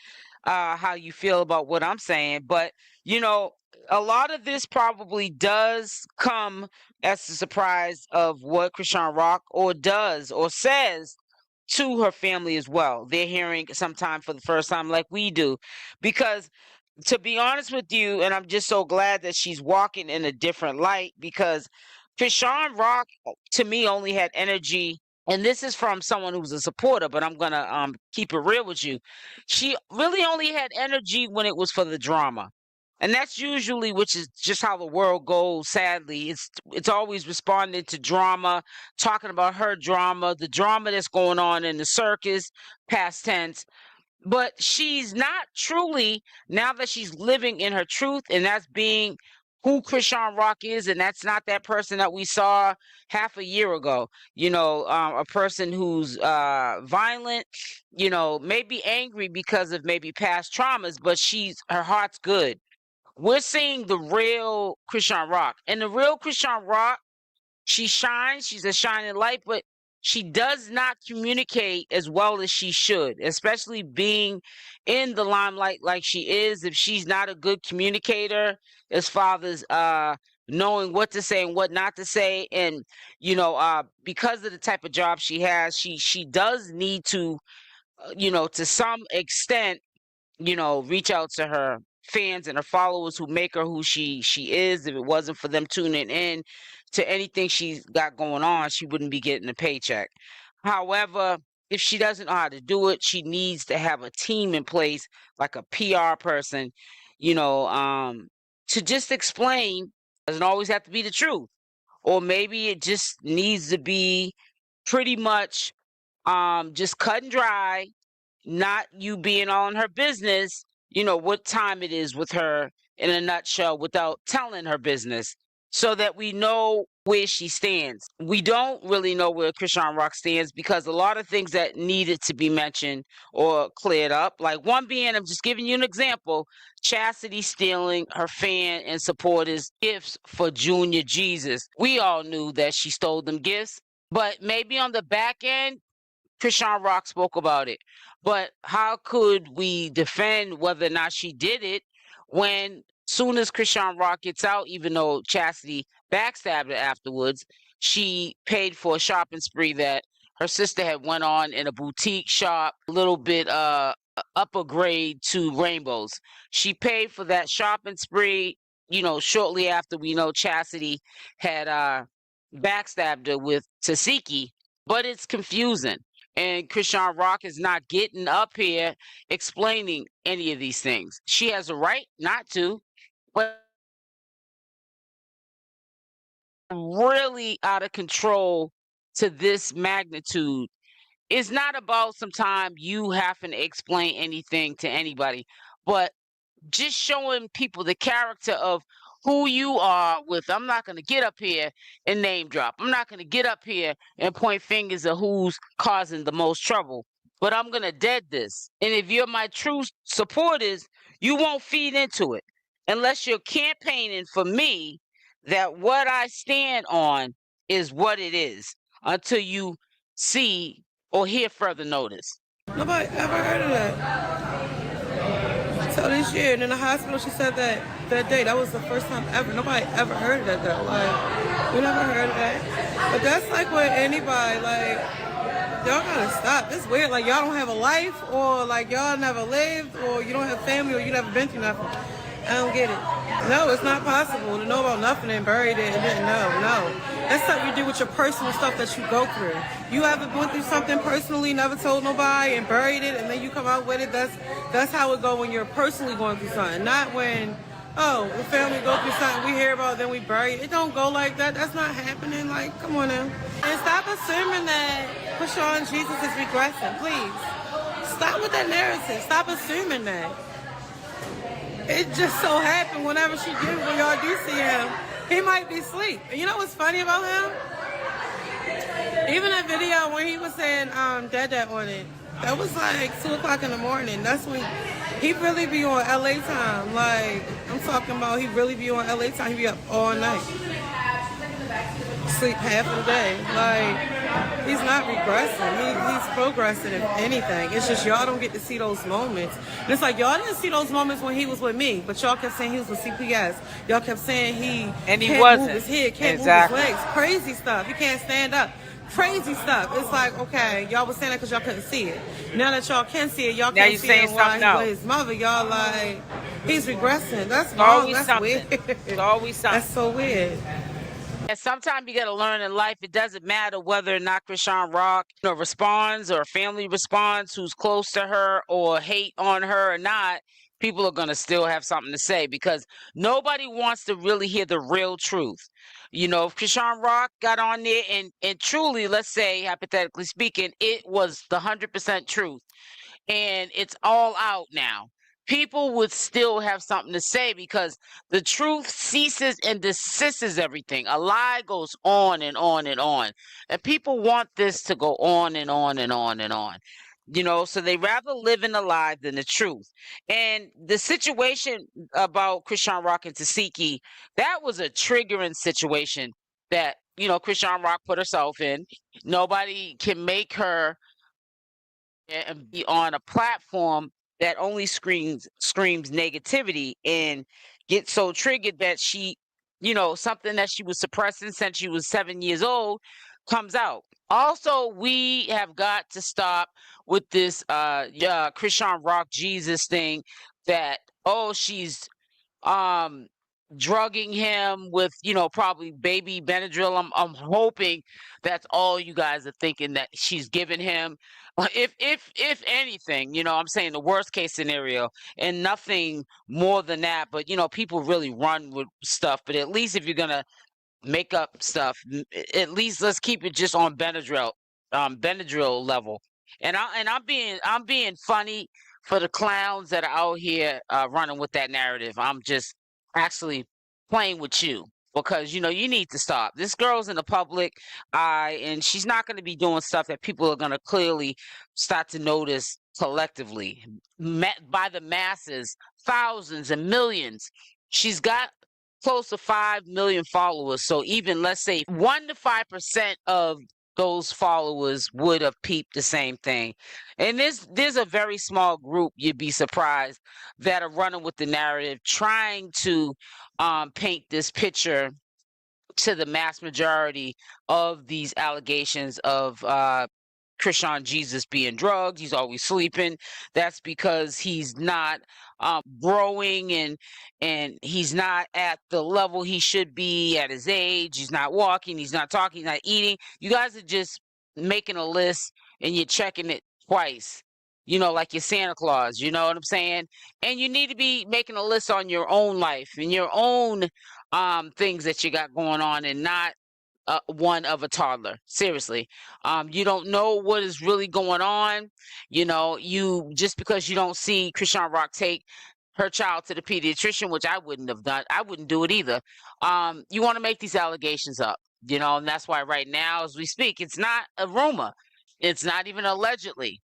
how you feel about what I'm saying. But, a lot of this probably does come as a surprise of what Chriseanrock does or says to her family as well. They're hearing sometime for the first time like we do. Because to be honest with you, and I'm just so glad that she's walking in a different light, because Chriseanrock, to me, only had energy and this is from someone who's a supporter, but I'm gonna keep it real with you. She really only had energy when it was for the drama. And that's usually, which is just how the world goes, sadly. It's always responding to drama, talking about her drama, the drama that's going on in the circus, past tense. But she's not truly, now that she's living in her truth, and that's being who Chriseanrock is, and that's not that person that we saw half a year ago. A person who's violent, maybe angry because of maybe past traumas, but her heart's good. We're seeing the real Chriseanrock, and the real Chriseanrock, she shines. She's a shining light, but she does not communicate as well as she should, especially being in the limelight like she is. If she's not a good communicator, as far as knowing what to say and what not to say, and because of the type of job she has, she does need to, to some extent, reach out to her fans and her followers who make her who she is. If it wasn't for them tuning in to anything she's got going on, she wouldn't be getting a paycheck. However, if she doesn't know how to do it, she needs to have a team in place, like a PR person, to just explain. Doesn't always have to be the truth, or maybe it just needs to be pretty much just cut and dry, not you being all in her business, what time it is with her in a nutshell, without telling her business, so that we know where she stands. We don't really know where Chriseanrock stands, because a lot of things that needed to be mentioned or cleared up, like one being, I'm just giving you an example, Chasity stealing her fan and supporters' gifts for Junior Jesus. We all knew that she stole them gifts, but maybe on the back end, Chriseanrock spoke about it. But how could we defend whether or not she did it when soon as Chriseanrock gets out, even though Chasity backstabbed her afterwards, she paid for a shopping spree that her sister had went on in a boutique shop, a little bit upper grade to Rainbows. She paid for that shopping spree, shortly after we know Chasity had backstabbed her with Tasiki. But it's confusing. And Chriseanrock is not getting up here explaining any of these things. She has a right not to, but really out of control to this magnitude. It's not about sometimes you having to explain anything to anybody, but just showing people the character of who you are with. I'm not going to get up here and name drop. I'm not going to get up here and point fingers at who's causing the most trouble, but I'm going to dead this. And if you're my true supporters, you won't feed into it unless you're campaigning for me, that what I stand on is what it is, until you see or hear further notice. Nobody ever heard of that. So this year, and in the hospital, she said that day, that was the first time ever. Nobody ever heard of that, though. Like, we never heard of that. But that's like with anybody, like, y'all gotta stop. It's weird. Like, y'all don't have a life, or like y'all never lived, or you don't have family, or you never been through nothing. I don't get it. No, it's not possible to know about nothing and buried it and didn't know. No. That's something you do with your personal stuff that you go through. You ever went through something personally, never told nobody, and buried it, and then you come out with it? That's how it go when you're personally going through something. Not when, the family go through something we hear about, then we bury it. It don't go like that. That's not happening. Like, come on now. And stop assuming that Chrisean Jesus is regressing, please. Stop with that narrative. Stop assuming that. It just so happened whenever she did, when y'all do see him, he might be asleep. And you know what's funny about him? Even that video when he was saying Dada on it, that was like 2 o'clock in the morning. That's when he really be on LA time. Like, I'm talking about he really be on LA time. He be up all night. Sleep half of the day. Like, he's not regressing. He's progressing, if anything. It's just y'all don't get to see those moments. And it's like, y'all didn't see those moments when he was with me, but y'all kept saying he was with CPS. Y'all kept saying he can't move his head, can't move his legs. Crazy stuff. He can't stand up. Crazy stuff. It's like, okay, y'all was saying that because y'all couldn't see it. Now that y'all can see it, y'all can't see it while he with his mother. Y'all like, he's regressing. That's wrong. That's weird. It's always something. That's so weird. And sometimes you got to learn in life, it doesn't matter whether or not Chriseanrock, responds or family responds, who's close to her or hate on her or not, people are going to still have something to say because nobody wants to really hear the real truth. If Chriseanrock got on there and truly, let's say, hypothetically speaking, it was the 100% truth and it's all out now, people would still have something to say because the truth ceases and desists everything. A lie goes on and on and on. And people want this to go on and on and on and on. So they rather live in a lie than the truth. And the situation about Chriseanrock and Chasity, that was a triggering situation that, Chriseanrock put herself in. Nobody can make her and be on a platform that only screams negativity and get so triggered that she, something that she was suppressing since she was 7 years old comes out. Also, we have got to stop with this Chriseanrock Jesus thing that, she's drugging him with, probably baby Benadryl. I'm hoping that's all you guys are thinking that she's giving him. If anything, I'm saying the worst case scenario and nothing more than that. But people really run with stuff. But at least if you're gonna make up stuff, at least let's keep it just on Benadryl level. And I'm being funny for the clowns that are out here running with that narrative. I'm just actually playing with you because you need to stop. This girl's in the public eye and she's not going to be doing stuff that people are going to clearly start to notice collectively by the masses, thousands and millions. She's got close to 5 million followers. So even let's say 1 to 5% of those followers would have peeped the same thing. And there's a very small group, you'd be surprised, that are running with the narrative, trying to paint this picture to the mass majority of these allegations of Chrisean Jesus being drugged. He's always sleeping. That's because he's not growing and he's not at the level he should be at his age. He's not walking. He's not talking. He's not eating. You guys are just making a list and you're checking it twice. Like your Santa Claus. You know what I'm saying? And you need to be making a list on your own life and your own things that you got going on, and not one of a toddler. Seriously. You don't know what is really going on. You just because you don't see Chriseanrock take her child to the pediatrician, which I wouldn't have done. I wouldn't do it either. You want to make these allegations up, and that's why right now, as we speak, it's not a rumor. It's not even allegedly.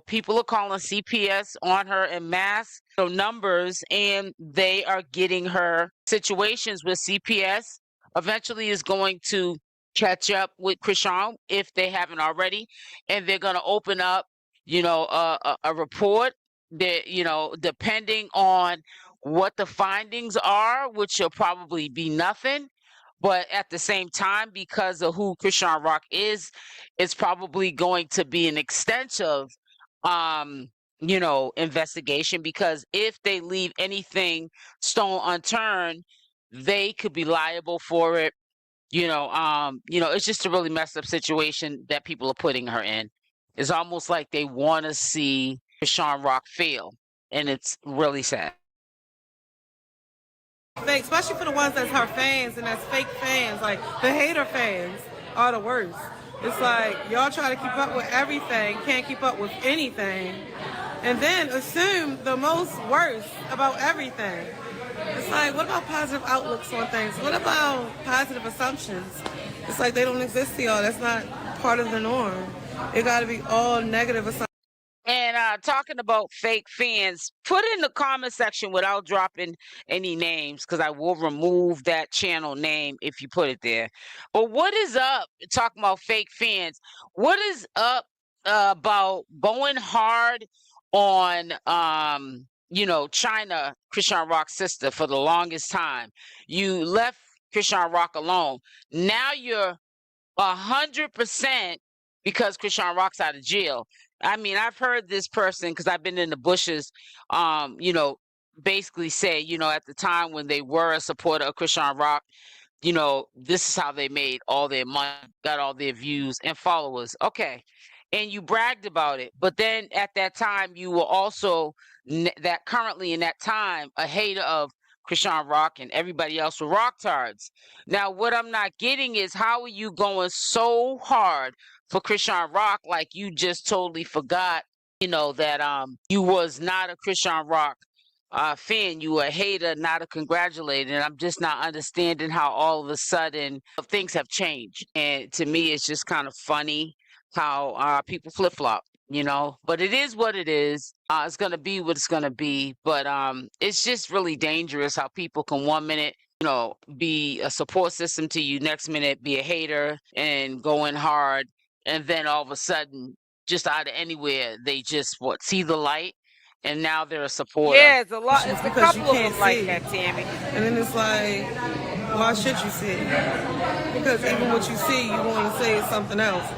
People are calling CPS on her en masse, numbers, and they are getting her situations with CPS. Eventually is going to catch up with Chrisean if they haven't already, and they're going to open up, a report that, depending on what the findings are, which will probably be nothing. But at the same time, because of who Chriseanrock is, it's probably going to be an extensive, investigation, because if they leave anything stone unturned, they could be liable for it. It's just a really messed up situation that people are putting her in. It's almost like they want to see Chriseanrock fail, and it's really sad. Especially for the ones that's her fans and that's fake fans, like the hater fans are the worst. It's like y'all try to keep up with everything, can't keep up with anything, and then assume the most worst about everything. It's like, what about positive outlooks on things? What about positive assumptions? It's like they don't exist to y'all. That's not part of the norm. It got to be all negative assumptions. And talking about fake fans, put in the comment section without dropping any names, because I will remove that channel name if you put it there. But what is up, talking about fake fans, what is up about going hard on, China, Chriseanrock's sister, for the longest time? You left Chriseanrock alone. Now you're 100% because Chriseanrock's out of jail. I mean, I've heard this person, because I've been in the bushes, basically say, at the time when they were a supporter of Chriseanrock, this is how they made all their money, got all their views and followers. Okay. And you bragged about it. But then at that time, you were also that currently in that time a hater of Chriseanrock and everybody else with rock tards. Now, what I'm not getting is how are you going so hard for Chriseanrock like you just totally forgot, that you was not a Chriseanrock fan, you a hater, not a congratulator. And I'm just not understanding how all of a sudden things have changed. And to me, it's just kind of funny how people flip flop. But it is what it is. It's gonna be what it's gonna be. But it's just really dangerous how people can 1 minute, be a support system to you, next minute be a hater and going hard, and then all of a sudden, just out of anywhere, they just see the light, and now they're a supporter. Yeah, it's a lot. It's a couple of them like that, Tammy. And then it's like, why should you see? Because even what you see, you want to say something else.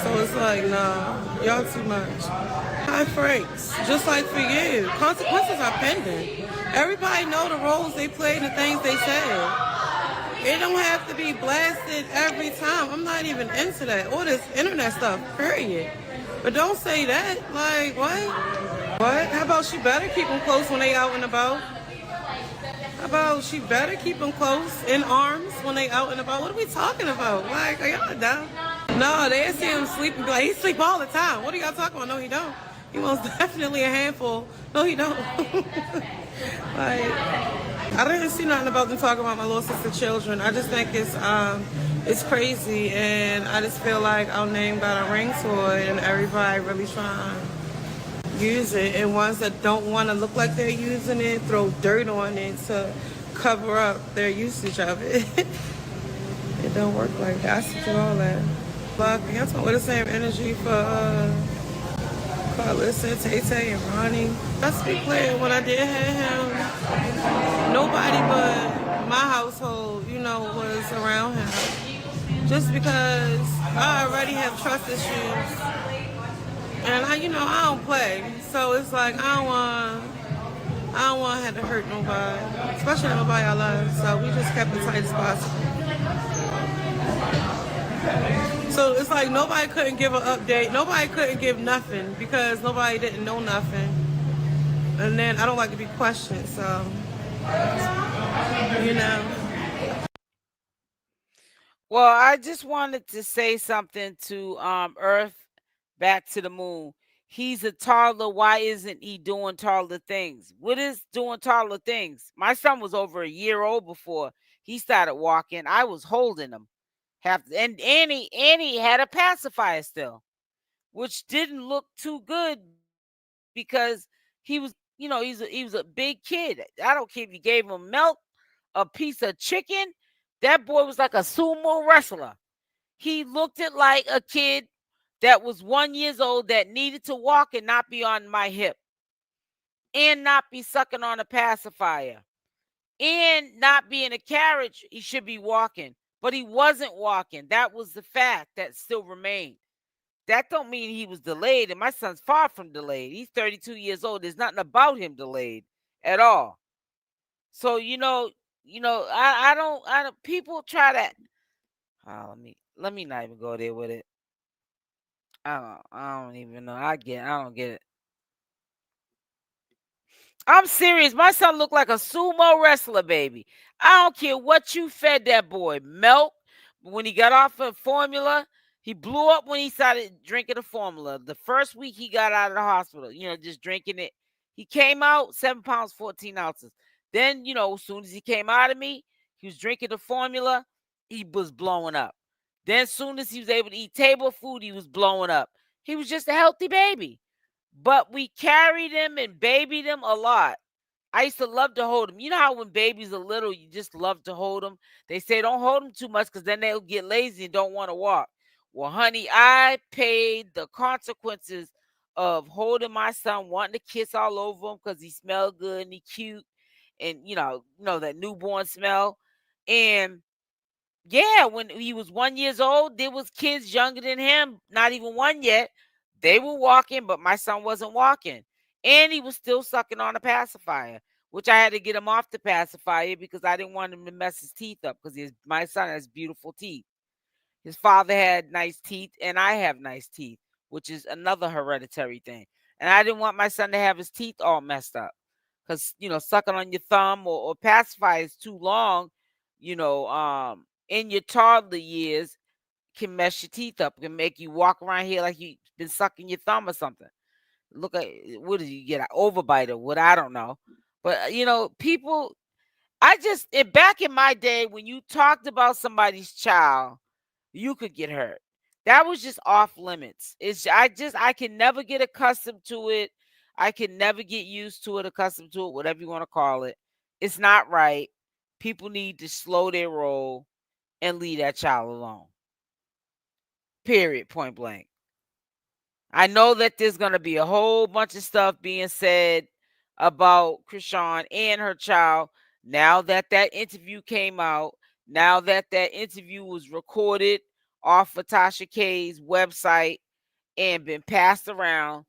So it's like, nah, y'all too much. High Franks, just like for you, consequences are pending. Everybody know the roles they played and the things they said. It don't have to be blasted every time. I'm not even into that. All this internet stuff, period. But don't say that. Like, what? What? How about she better keep them close when they out and about? How about she better keep them close in arms when they out and about? What are we talking about? Like, are y'all dumb? No, they see him sleep and be like, he sleep all the time. What are y'all talking about? No, he don't. He most definitely a handful. No, he don't. Like, I didn't see nothing about them talking about my little sister children. I just think it's crazy, and I just feel like our name got a ring to it, and everybody really trying to use it. And ones that don't want to look like they're using it, throw dirt on it to cover up their usage of it. It don't work like that. I see through all that. But I'm talking with the same energy for Alyssa, Tay, and Ronnie. Let's be clear, when I did have him, nobody but my household, was around him. Just because I already have trust issues. And I don't play. So it's like I don't want to have to hurt nobody. Especially nobody I love. So we just kept it tight as possible. So it's like nobody couldn't give an update. Nobody couldn't give nothing because nobody didn't know nothing. And then I don't like to be questioned, so Well, I just wanted to say something to Earth back to the moon. He's a toddler. Why isn't he doing toddler things? What is doing toddler things? My son was over a year old before he started walking. I was holding him. And Annie had a pacifier still, which didn't look too good because he was, he was a big kid. I don't care if you gave him milk, a piece of chicken. That boy was like a sumo wrestler. He looked at like a kid that was 1 year old that needed to walk and not be on my hip and not be sucking on a pacifier and not be in a carriage. He should be walking, but he wasn't walking. That was the fact that still remained. That don't mean he was delayed, and my son's far from delayed. He's 32 years old. There's nothing about him delayed at all. So, I don't, people try to, let me not even go there with it. I don't even know. I don't get it. I'm serious. My son looked like a sumo wrestler, baby. I don't care what you fed that boy. Milk. When he got off of formula, he blew up when he started drinking the formula. The first week he got out of the hospital, just drinking it. He came out 7 pounds, 14 ounces. Then, as soon as he came out of me, he was drinking the formula. He was blowing up. Then as soon as he was able to eat table food, he was blowing up. He was just a healthy baby. But we carried him and babied him a lot. I used to love to hold him. You know how when babies are little, you just love to hold them? They say don't hold them too much because then they'll get lazy and don't want to walk. Well, honey, I paid the consequences of holding my son, wanting to kiss all over him because he smelled good and he cute. And, that newborn smell. And yeah, when he was 1 year old, there was kids younger than him, not even one yet. They were walking, but my son wasn't walking. And he was still sucking on a pacifier, which I had to get him off the pacifier because I didn't want him to mess his teeth up because my son has beautiful teeth. His father had nice teeth, and I have nice teeth, which is another hereditary thing. And I didn't want my son to have his teeth all messed up because, sucking on your thumb or pacifier is too long, in your toddler years can mess your teeth up, can make you walk around here like you've been sucking your thumb or something. Look at, what did you get, an overbite or what? I don't know. But, people, back in my day, when you talked about somebody's child, you could get hurt. That was just off limits. I can never get accustomed to it. I can never get used to it, accustomed to it, whatever you want to call it. It's not right. People need to slow their roll and leave that child alone. Period. Point blank. I know that there's going to be a whole bunch of stuff being said about Chrisean and her child now that interview came out, now that interview was recorded off of Tasha K's website and been passed around.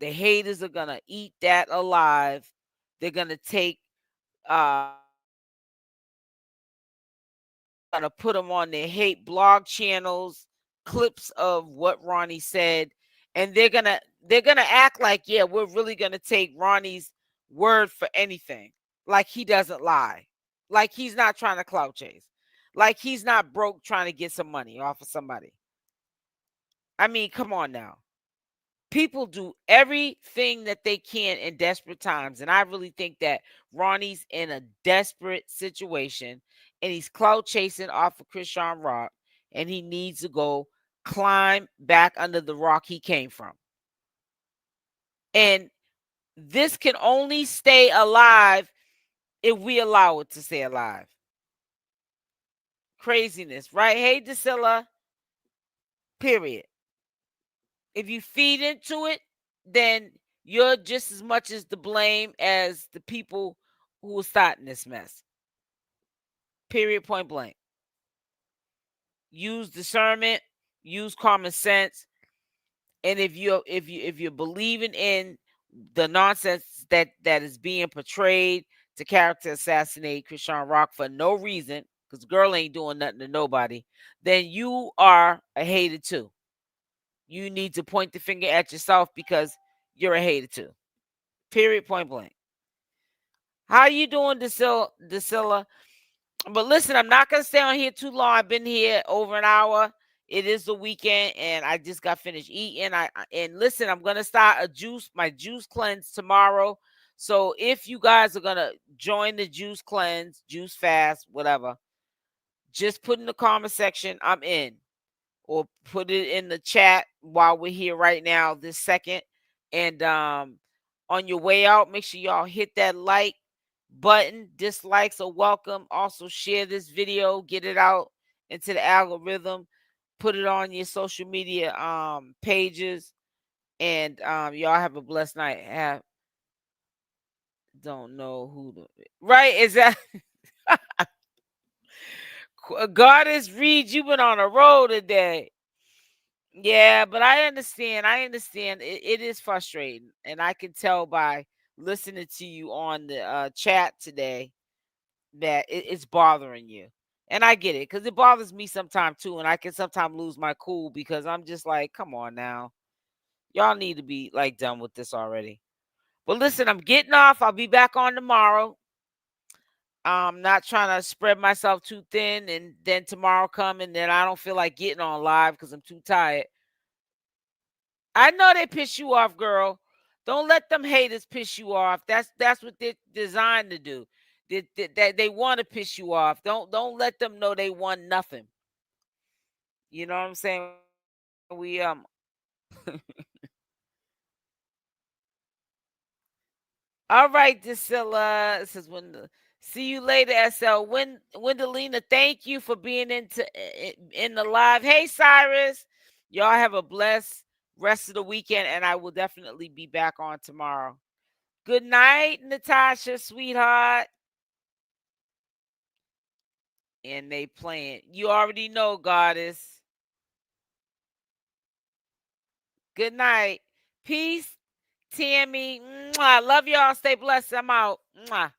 The haters are going to eat that alive. They're going to take gonna put them on their hate blog channels, clips of what Ronnie said, and they're gonna act like, yeah, we're really gonna take Ronnie's word for anything, like he doesn't lie, like he's not trying to clout chase, like he's not broke trying to get some money off of somebody. I mean, come on now. People do everything that they can in desperate times. And I really think that Ronnie's in a desperate situation and he's clout chasing off of Chriseanrock, and he needs to go climb back under the rock he came from. And this can only stay alive if we allow it to stay alive. Craziness, right? Hey, 𝗪𝗪𝗧, period. If you feed into it, then you're just as much as to blame as the people who are starting this mess. Period, point blank. Use discernment, use common sense, and if you're believing in the nonsense that is being portrayed to character assassinate Chriseanrock for no reason, because the girl ain't doing nothing to nobody, then you are a hater too. You need to point the finger at yourself because you're a hater too. Period, point blank. How you doing, 𝗪𝗪𝗧? But listen, I'm not gonna stay on here too long. I've been here over an hour. It is the weekend, and I just got finished eating. And listen, I'm gonna start my juice cleanse tomorrow. So if you guys are gonna join the juice cleanse, juice fast, whatever, just put in the comment section, I'm in, or put it in the chat while we're here right now, this second. And on your way out, make sure y'all hit that like button. Dislikes are welcome. Also share this video, get it out into the algorithm, put it on your social media pages, and y'all have a blessed night. Don't know who right is that. Goddess Reed, you've been on a roll today. Yeah, but I understand. It is frustrating, and I can tell by listening to you on the chat today that it's bothering you. And I get it, because it bothers me sometimes too, and I can sometimes lose my cool because I'm just like, come on now. Y'all need to be like done with this already. But listen, I'm getting off. I'll be back on tomorrow. I'm not trying to spread myself too thin, and then tomorrow come and then I don't feel like getting on live because I'm too tired. I know they piss you off, girl. Don't let them haters piss you off. That's what they're designed to do. They want to piss you off. Don't let them know they won nothing. You know what I'm saying? We All right, 𝗪𝗪𝗧. It says see you later, SL. Wendelina, thank you for being in the live. Hey, Cyrus. Y'all have a blessed rest of the weekend, and I will definitely be back on tomorrow. Good night, Natasha, sweetheart. And they playing. You already know, goddess. Good night. Peace, Tammy. I love y'all. Stay blessed. I'm out. Mwah.